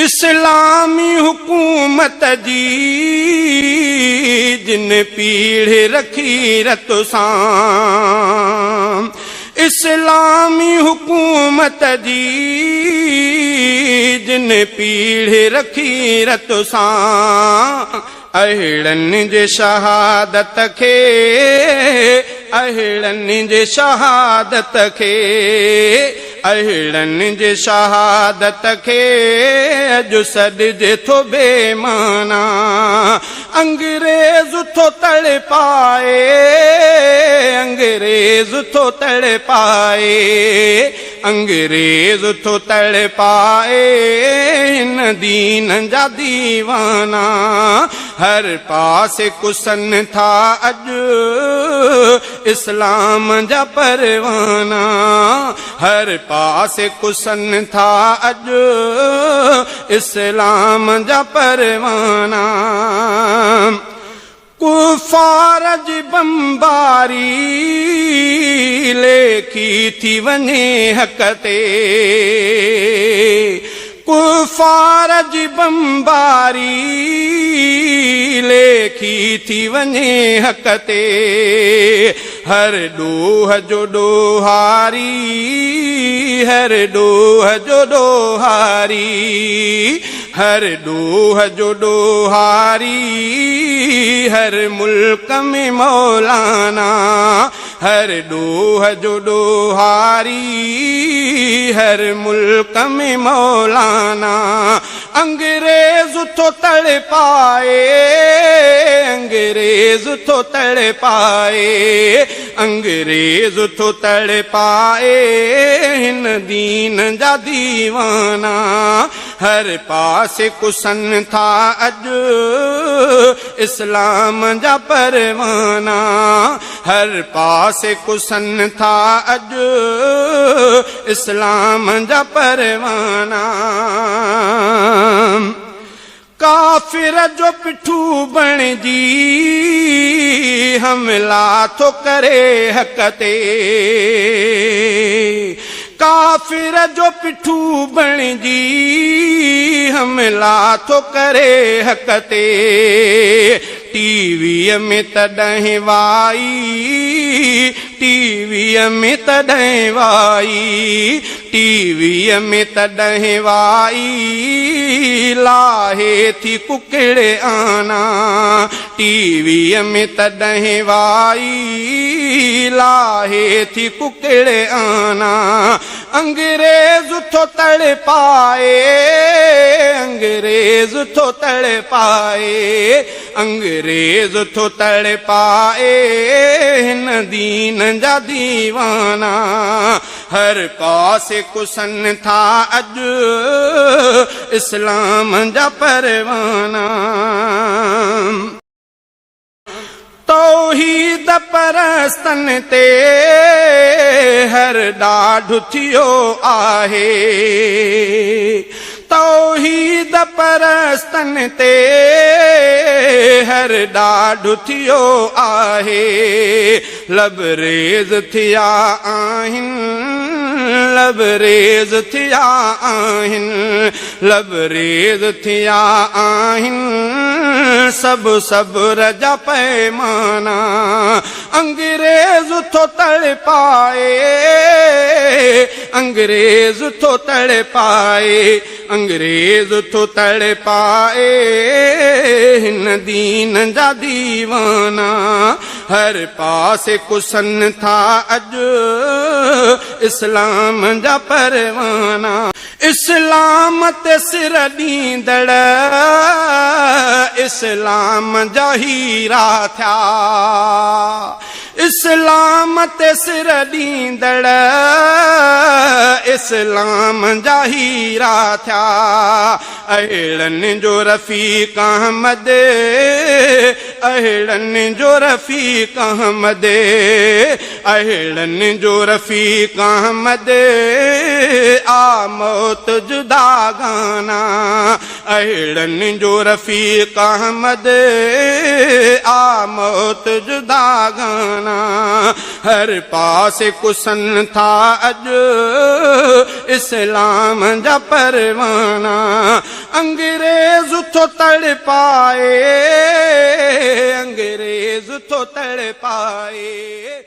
इस्लामी हुकूमत जी जिन पीढ़ रखी रतो सां। इस्लामी हुकूमत जी जिन पीढ़ रखी रतो सां। अहिड़नि जे शहादत खे अहिड़नि जे शहादत खे अहिड़नि जे शहादत खे अॼु सॾिजे थो बेमाना। अंग्रेज़ थो तड़ पाए अंग्रेज़ थो तड़ पाए अंग्रेज़ थो तड़ पाए हिन दीन जा दीवाना। हर पासे कुसन था अॼु इस्लाम जा परवाना। हर पासे कुसन था अॼु इस्लाम जा परवाना। कुफार जी बमबारी लेखी थी वञे हक़ ते। कुफार जी बमबारी लेखी थी वञे हक़ ते। हर ॾोह जो ॾोहारी हर ॾोह जो ॾोहारी हर ॾोह जो ॾोहारी हर मुल्क में मौलाना। हर ॾोह जो ॾोहारी हर मुल्क में मौलाना। अंग्रेज़ थो तड़ पाए अंग्रेज़ थो तड़ पाए अंग्रेज़ थो तड़ पाए हिन दीन जा दीवाना। हर पासे कुसन था अॼु इस्लाम जा परवाना। हर पासे कुसन था अॼु इस्लाम जा परवाना। काफ़िर जो पिठू बणिजी हमला थो करे हक़ ते। काफ़िर जो पिठू बणिजी हमला थो करे हक़ ते। टीवीअ में तॾहिं वाई टीवीअ में तॾहिं वाई टीवीअ में तॾहिं वाई लाहे थी कुकिड़े आना। टीवीअ में तॾहिं वाई लाहे थी कुकिड़े आना। अंग्रेज़ थो तड़ पाए अंग्रेज़ थो तड़ पाए अंग्रेज़ थो तड़ पाए हिन दीन जा दीवाना। हर पासे कुसन था अॼु इस्लाम जा परवाना। तौहीद परस्तन ते हर ॾाढो थियो आहे। तौहीद परस्तन ते हर ॾाढो थियो आहे। लबरेज़ थिया आहिनि लबरेज़ थिया आहिनि लबरेज़ थिया आहिनि सभु सब्र जा पैमाना। अंग्रेज़ थो तड़ पाए अंग्रेज़ थो तड़ पाए अंग्रेज़ थो तड़ पाए हिन दीन जा दीवाना। हर पासे कुसन था अॼु इस्लाम जा परवाना। इस्लाम ते सिर ॾींदड़ इस्लाम जा हीरा थिया। इस्लाम ते सिर ॾींदड़ इस्लाम जा हीरा थिया। अहिड़नि जो रफ़ीक़ अहमद अहिड़नि जो रफ़ीक़ अहमद अहिड़नि जो रफ़ीक़ अहमद आ मौत जुदा गाना। अहिड़नि जो रफ़ीक़ अहमद आ मौत जुदा गाना। हर पासे कुसन था अॼु इस्लाम जा परवाना। अंग्रेज थो तड़ पाए, अंग्रेज थो तड़ पाए।